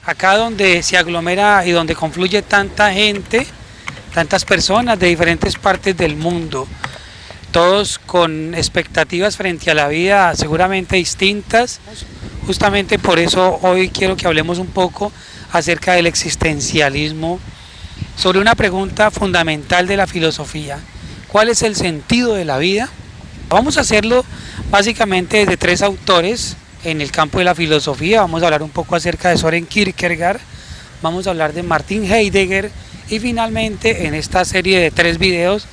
acá donde se aglomera y donde confluye tanta gente, tantas personas de diferentes partes del mundo, todos con expectativas frente a la vida seguramente distintas. Justamente por eso hoy quiero que hablemos un poco acerca del existencialismo, sobre una pregunta fundamental de la filosofía: ¿cuál es el sentido de la vida? Vamos a hacerlo básicamente desde tres autores en el campo de la filosofía. Vamos a hablar un poco acerca de Søren Kierkegaard, vamos a hablar de Martin Heidegger y finalmente en esta serie de tres videos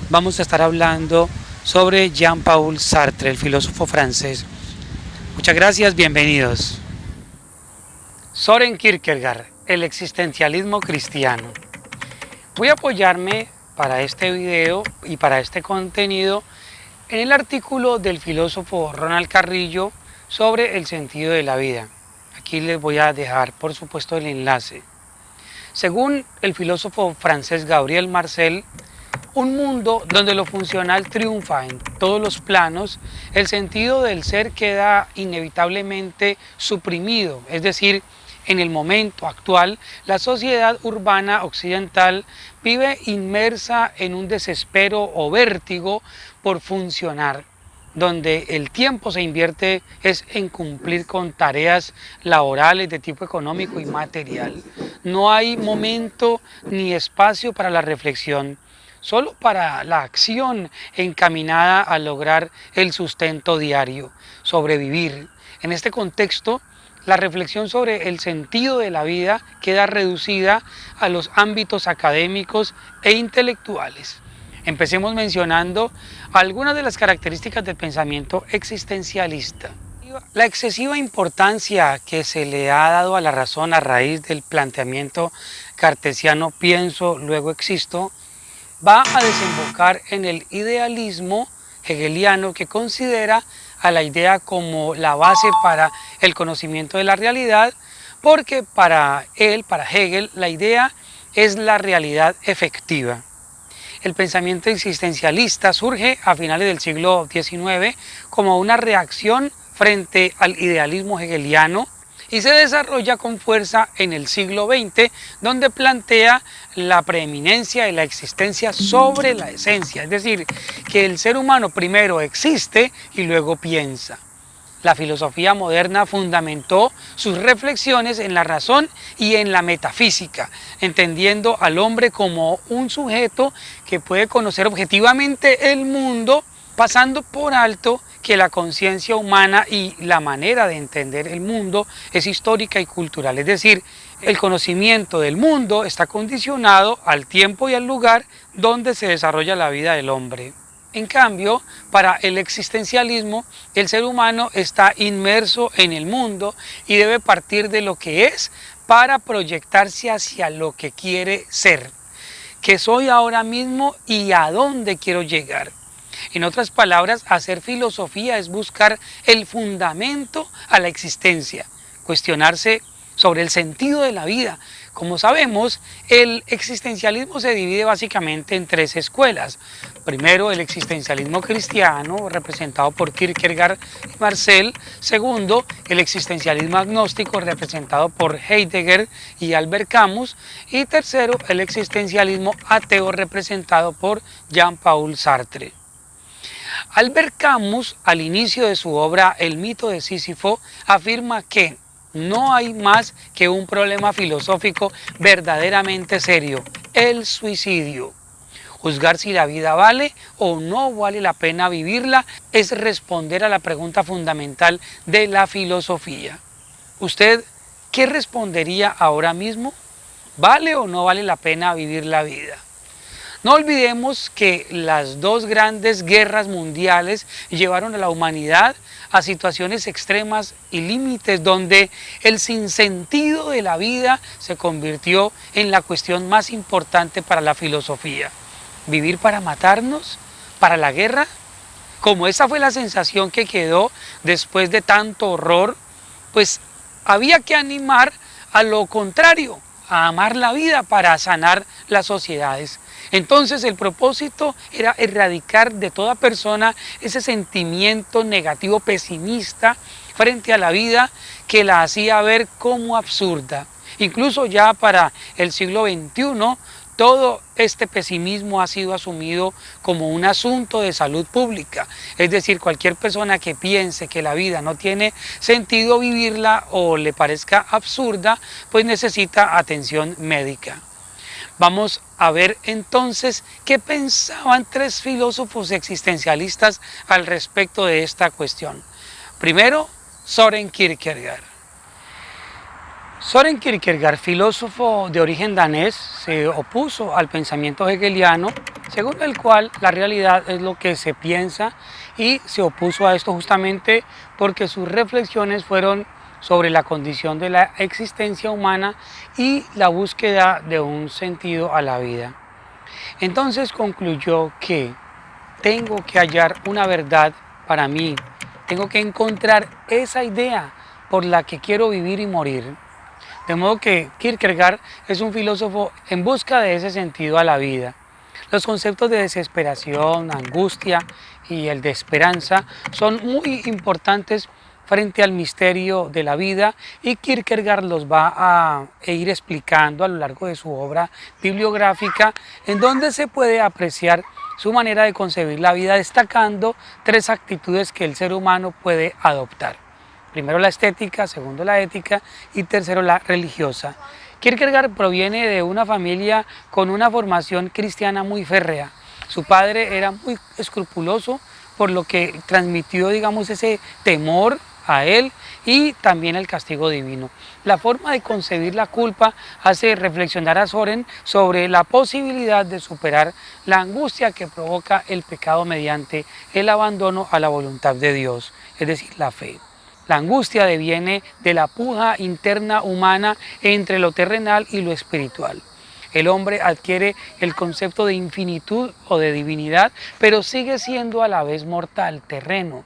vamos a estar hablando sobre Jean-Paul Sartre, el filósofo francés. Muchas gracias, bienvenidos. Søren Kierkegaard, el existencialismo cristiano. Voy a apoyarme para este video y para este contenido en el artículo del filósofo Ronald Carrillo sobre el sentido de la vida. Aquí les voy a dejar, por supuesto, el enlace. Según el filósofo francés Gabriel Marcel, un mundo donde lo funcional triunfa en todos los planos, el sentido del ser queda inevitablemente suprimido, es decir, en el momento actual, la sociedad urbana occidental vive inmersa en un desespero o vértigo por funcionar, donde el tiempo se invierte es en cumplir con tareas laborales de tipo económico y material. No hay momento ni espacio para la reflexión, solo para la acción encaminada a lograr el sustento diario, sobrevivir. En este contexto, la reflexión sobre el sentido de la vida queda reducida a los ámbitos académicos e intelectuales. Empecemos mencionando algunas de las características del pensamiento existencialista. La excesiva importancia que se le ha dado a la razón a raíz del planteamiento cartesiano pienso, luego existo, va a desembocar en el idealismo hegeliano, que considera a la idea como la base para el conocimiento de la realidad, porque para él, para Hegel, la idea es la realidad efectiva. El pensamiento existencialista surge a finales del siglo XIX como una reacción frente al idealismo hegeliano y se desarrolla con fuerza en el siglo XX, donde plantea la preeminencia de la existencia sobre la esencia, es decir, que el ser humano primero existe y luego piensa. La filosofía moderna fundamentó sus reflexiones en la razón y en la metafísica, entendiendo al hombre como un sujeto que puede conocer objetivamente el mundo, pasando por alto que la conciencia humana y la manera de entender el mundo es histórica y cultural, es decir, el conocimiento del mundo está condicionado al tiempo y al lugar donde se desarrolla la vida del hombre. En cambio, para el existencialismo, el ser humano está inmerso en el mundo y debe partir de lo que es para proyectarse hacia lo que quiere ser, que soy ahora mismo y a dónde quiero llegar. En otras palabras, hacer filosofía es buscar el fundamento a la existencia, cuestionarse sobre el sentido de la vida. Como sabemos, el existencialismo se divide básicamente en tres escuelas. Primero, el existencialismo cristiano, representado por Kierkegaard y Marcel. Segundo, el existencialismo agnóstico, representado por Heidegger y Albert Camus. Y tercero, el existencialismo ateo, representado por Jean-Paul Sartre. Albert Camus, al inicio de su obra El mito de Sísifo, afirma que no hay más que un problema filosófico verdaderamente serio: el suicidio. Juzgar si la vida vale o no vale la pena vivirla es responder a la pregunta fundamental de la filosofía. ¿Usted qué respondería ahora mismo? ¿Vale o no vale la pena vivir la vida? No olvidemos que las dos grandes guerras mundiales llevaron a la humanidad a situaciones extremas y límites, donde el sinsentido de la vida se convirtió en la cuestión más importante para la filosofía. ¿Vivir para matarnos? ¿Para la guerra? Como esa fue la sensación que quedó después de tanto horror, pues había que animar a lo contrario, a amar la vida para sanar las sociedades. Entonces el propósito era erradicar de toda persona ese sentimiento negativo, pesimista frente a la vida, que la hacía ver como absurda. Incluso ya para el siglo XXI, todo este pesimismo ha sido asumido como un asunto de salud pública. Es decir, cualquier persona que piense que la vida no tiene sentido vivirla o le parezca absurda, pues necesita atención médica. Vamos a ver entonces qué pensaban tres filósofos existencialistas al respecto de esta cuestión. Primero, Søren Kierkegaard. Søren Kierkegaard, filósofo de origen danés, se opuso al pensamiento hegeliano, según el cual la realidad es lo que se piensa, y se opuso a esto justamente porque sus reflexiones fueron sobre la condición de la existencia humana y la búsqueda de un sentido a la vida. Entonces concluyó que tengo que hallar una verdad para mí, tengo que encontrar esa idea por la que quiero vivir y morir. De modo que Kierkegaard es un filósofo en busca de ese sentido a la vida. Los conceptos de desesperación, angustia y el de esperanza son muy importantes frente al misterio de la vida, y Kierkegaard los va a ir explicando a lo largo de su obra bibliográfica, en donde se puede apreciar su manera de concebir la vida, destacando tres actitudes que el ser humano puede adoptar. Primero la estética, segundo la ética y tercero la religiosa. Kierkegaard proviene de una familia con una formación cristiana muy férrea. Su padre era muy escrupuloso, por lo que transmitió, digamos, ese temor a él y también el castigo divino. La forma de concebir la culpa hace reflexionar a Søren sobre la posibilidad de superar la angustia que provoca el pecado mediante el abandono a la voluntad de Dios, es decir, la fe. La angustia deviene de la puja interna humana entre lo terrenal y lo espiritual. El hombre adquiere el concepto de infinitud o de divinidad, pero sigue siendo a la vez mortal, terreno.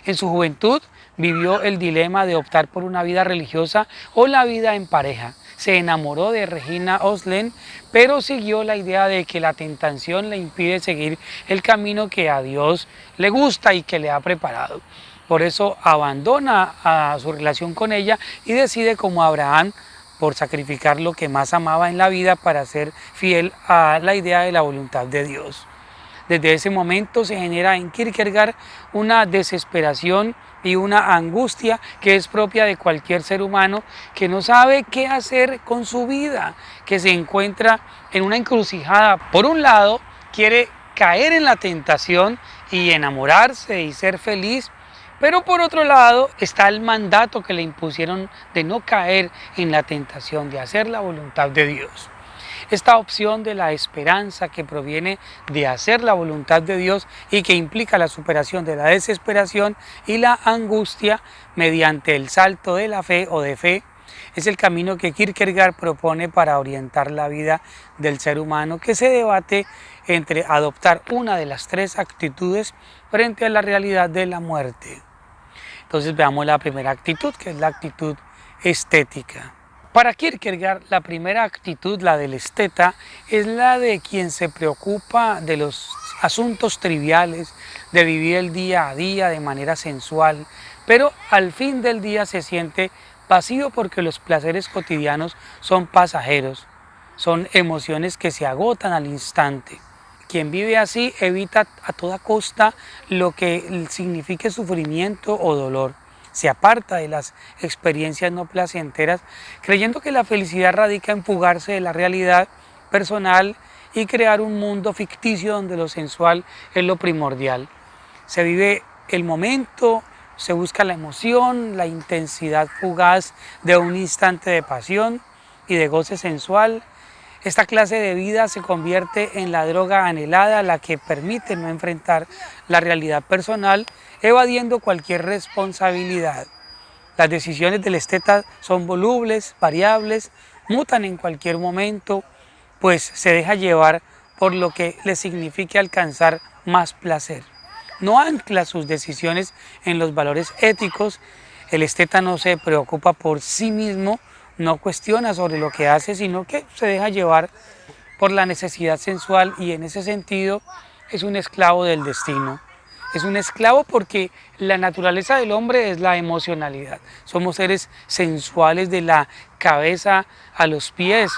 En su juventud vivió el dilema de optar por una vida religiosa o la vida en pareja. Se enamoró de Regina Oslund, pero siguió la idea de que la tentación le impide seguir el camino que a Dios le gusta y que le ha preparado. Por eso abandona a su relación con ella y decide, como Abraham, por sacrificar lo que más amaba en la vida para ser fiel a la idea de la voluntad de Dios. Desde ese momento se genera en Kierkegaard una desesperación y una angustia que es propia de cualquier ser humano que no sabe qué hacer con su vida, que se encuentra en una encrucijada. Por un lado, quiere caer en la tentación y enamorarse y ser feliz, pero por otro lado está el mandato que le impusieron de no caer en la tentación, de hacer la voluntad de Dios. Esta opción de la esperanza que proviene de hacer la voluntad de Dios y que implica la superación de la desesperación y la angustia mediante el salto de la fe o de fe, es el camino que Kierkegaard propone para orientar la vida del ser humano, que se debate entre adoptar una de las tres actitudes frente a la realidad de la muerte. Entonces veamos la primera actitud, que es la actitud estética. Para Kierkegaard, la primera actitud, la del esteta, es la de quien se preocupa de los asuntos triviales, de vivir el día a día de manera sensual, pero al fin del día se siente vacío porque los placeres cotidianos son pasajeros, son emociones que se agotan al instante. Quien vive así evita a toda costa lo que signifique sufrimiento o dolor. Se aparta de las experiencias no placenteras, creyendo que la felicidad radica en fugarse de la realidad personal y crear un mundo ficticio donde lo sensual es lo primordial. Se vive el momento, se busca la emoción, la intensidad fugaz de un instante de pasión y de goce sensual. Esta clase de vida se convierte en la droga anhelada, la que permite no enfrentar la realidad personal, evadiendo cualquier responsabilidad. Las decisiones del esteta son volubles, variables, mutan en cualquier momento, pues se deja llevar por lo que le signifique alcanzar más placer. No ancla sus decisiones en los valores éticos. El esteta no se preocupa por sí mismo, no cuestiona sobre lo que hace, sino que se deja llevar por la necesidad sensual y en ese sentido es un esclavo del destino. Es un esclavo porque la naturaleza del hombre es la emocionalidad. Somos seres sensuales de la cabeza a los pies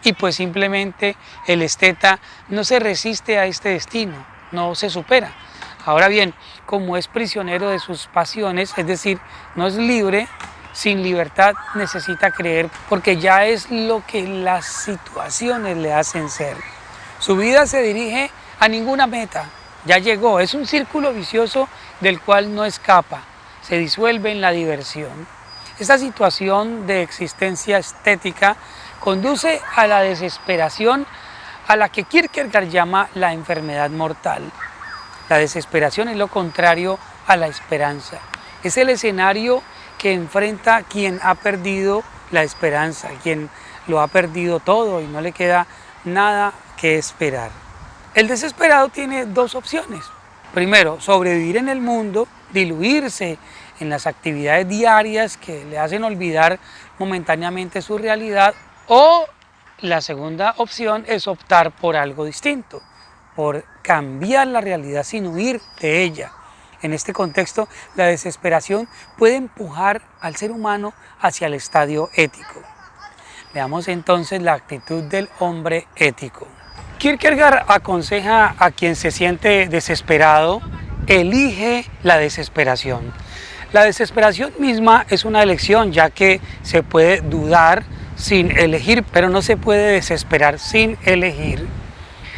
y pues simplemente el esteta no se resiste a este destino, no se supera. Ahora bien, como es prisionero de sus pasiones, es decir, no es libre, sin libertad necesita creer porque ya es lo que las situaciones le hacen ser. Su vida se dirige a ninguna meta, ya llegó, es un círculo vicioso del cual no escapa, se disuelve en la diversión. Esta situación de existencia estética conduce a la desesperación a la que Kierkegaard llama la enfermedad mortal. La desesperación es lo contrario a la esperanza. Es el escenario que enfrenta quien ha perdido la esperanza, quien lo ha perdido todo y no le queda nada que esperar. El desesperado tiene dos opciones. Primero, sobrevivir en el mundo, diluirse en las actividades diarias que le hacen olvidar momentáneamente su realidad, o la segunda opción es optar por algo distinto, por cambiar la realidad sin huir de ella. En este contexto, la desesperación puede empujar al ser humano hacia el estadio ético. Veamos entonces la actitud del hombre ético. Kierkegaard aconseja a quien se siente desesperado, elige la desesperación. La desesperación misma es una elección, ya que se puede dudar sin elegir, pero no se puede desesperar sin elegir.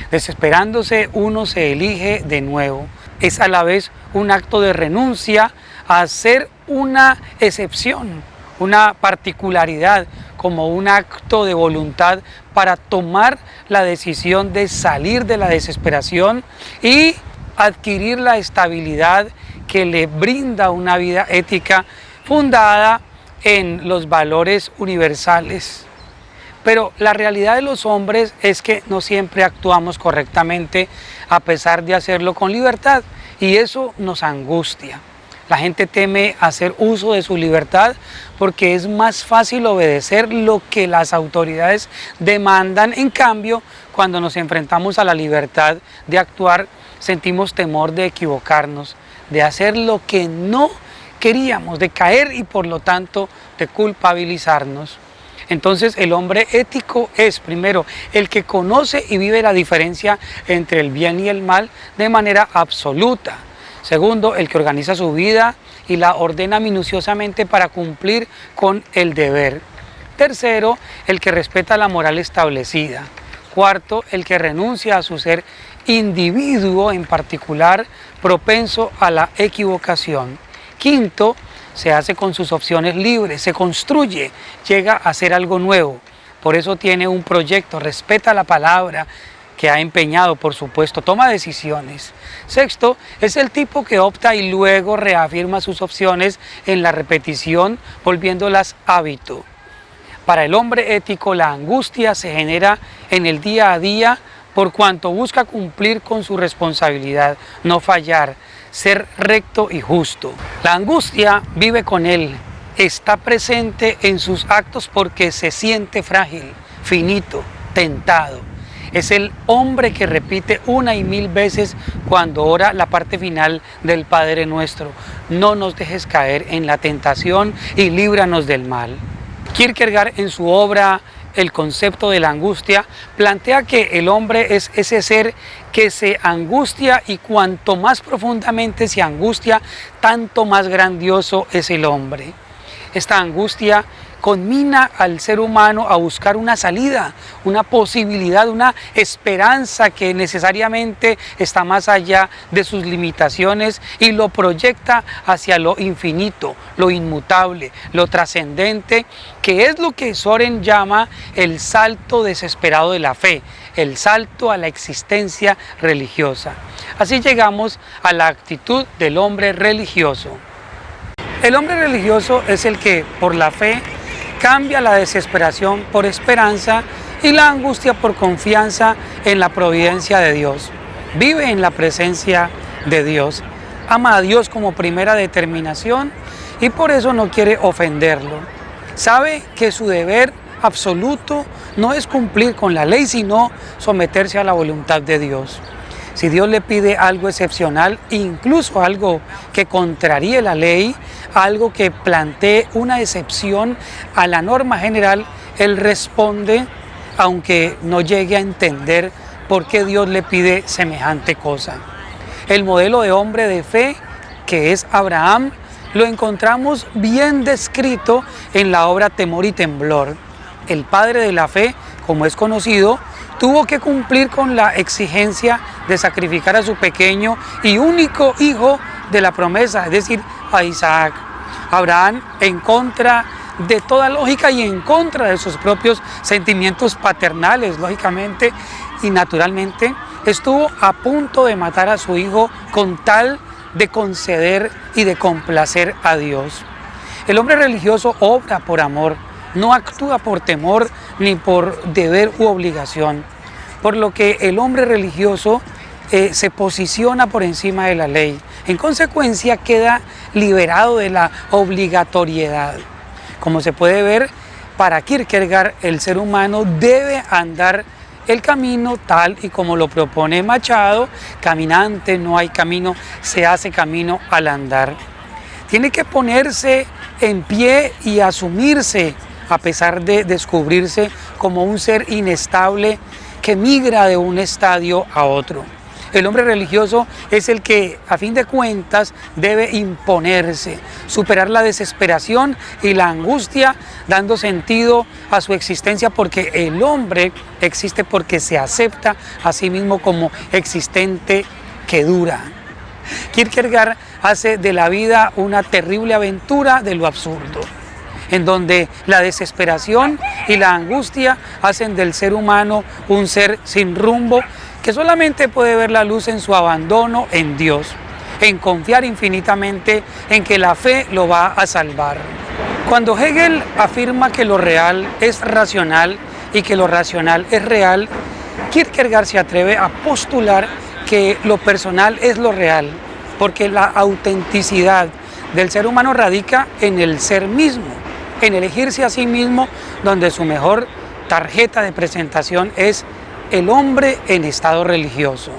Desesperándose, uno se elige de nuevo. Es a la vez un acto de renuncia a ser una excepción, una particularidad, como un acto de voluntad para tomar la decisión de salir de la desesperación y adquirir la estabilidad que le brinda una vida ética fundada en los valores universales. Pero la realidad de los hombres es que no siempre actuamos correctamente a pesar de hacerlo con libertad, y eso nos angustia. La gente teme hacer uso de su libertad porque es más fácil obedecer lo que las autoridades demandan. En cambio, cuando nos enfrentamos a la libertad de actuar, sentimos temor de equivocarnos, de hacer lo que no queríamos, de caer y por lo tanto de culpabilizarnos. Entonces el hombre ético es, primero, el que conoce y vive la diferencia entre el bien y el mal de manera absoluta. Segundo, el que organiza su vida y la ordena minuciosamente para cumplir con el deber. Tercero, el que respeta la moral establecida. Cuarto, el que renuncia a su ser individuo en particular, propenso a la equivocación. Quinto, se hace con sus opciones libres, se construye, llega a hacer algo nuevo. Por eso tiene un proyecto, respeta la palabra que ha empeñado, por supuesto, toma decisiones. Sexto, es el tipo que opta y luego reafirma sus opciones en la repetición, volviéndolas hábito. Para el hombre ético, la angustia se genera en el día a día por cuanto busca cumplir con su responsabilidad, no fallar, ser recto y justo. La angustia vive con él, está presente en sus actos porque se siente frágil, finito, tentado. Es el hombre que repite una y mil veces cuando ora la parte final del Padre Nuestro: no nos dejes caer en la tentación y líbranos del mal. Kierkegaard, en su obra El concepto de la angustia, plantea que el hombre es ese ser que se angustia, y cuanto más profundamente se angustia, tanto más grandioso es el hombre. Esta angustia conmina al ser humano a buscar una salida, una posibilidad, una esperanza que necesariamente está más allá de sus limitaciones y lo proyecta hacia lo infinito, lo inmutable, lo trascendente, que es lo que Soren llama el salto desesperado de la fe, el salto a la existencia religiosa. Así llegamos a la actitud del hombre religioso. El hombre religioso es el que, por la fe, cambia la desesperación por esperanza y la angustia por confianza en la providencia de Dios. Vive en la presencia de Dios, ama a Dios como primera determinación y por eso no quiere ofenderlo. Sabe que su deber absoluto no es cumplir con la ley, sino someterse a la voluntad de Dios. Si Dios le pide algo excepcional, incluso algo que contraríe la ley, algo que plantee una excepción a la norma general, Él responde, aunque no llegue a entender por qué Dios le pide semejante cosa. El modelo de hombre de fe, que es Abraham, lo encontramos bien descrito en la obra Temor y Temblor. El padre de la fe, como es conocido, tuvo que cumplir con la exigencia de sacrificar a su pequeño y único hijo de la promesa, es decir, a Isaac. Abraham, en contra de toda lógica y en contra de sus propios sentimientos paternales, lógicamente y naturalmente, estuvo a punto de matar a su hijo con tal de conceder y de complacer a Dios. El hombre religioso obra por amor, no actúa por temor ni por deber u obligación, por lo que el hombre religioso se posiciona por encima de la ley. En consecuencia, queda liberado de la obligatoriedad. Como se puede ver, para Kierkegaard, el ser humano debe andar el camino tal y como lo propone Machado: caminante no hay camino, se hace camino al andar. Tiene que ponerse en pie y asumirse, a pesar de descubrirse como un ser inestable que migra de un estadio a otro. El hombre religioso es el que, a fin de cuentas, debe imponerse, superar la desesperación y la angustia, dando sentido a su existencia, porque el hombre existe porque se acepta a sí mismo como existente que dura. Kierkegaard hace de la vida una terrible aventura de lo absurdo, en donde la desesperación y la angustia hacen del ser humano un ser sin rumbo, que solamente puede ver la luz en su abandono en Dios, en confiar infinitamente en que la fe lo va a salvar. Cuando Hegel afirma que lo real es racional y que lo racional es real, Kierkegaard se atreve a postular que lo personal es lo real, porque la autenticidad del ser humano radica en el ser mismo, en elegirse a sí mismo, donde su mejor tarjeta de presentación es el hombre en estado religioso.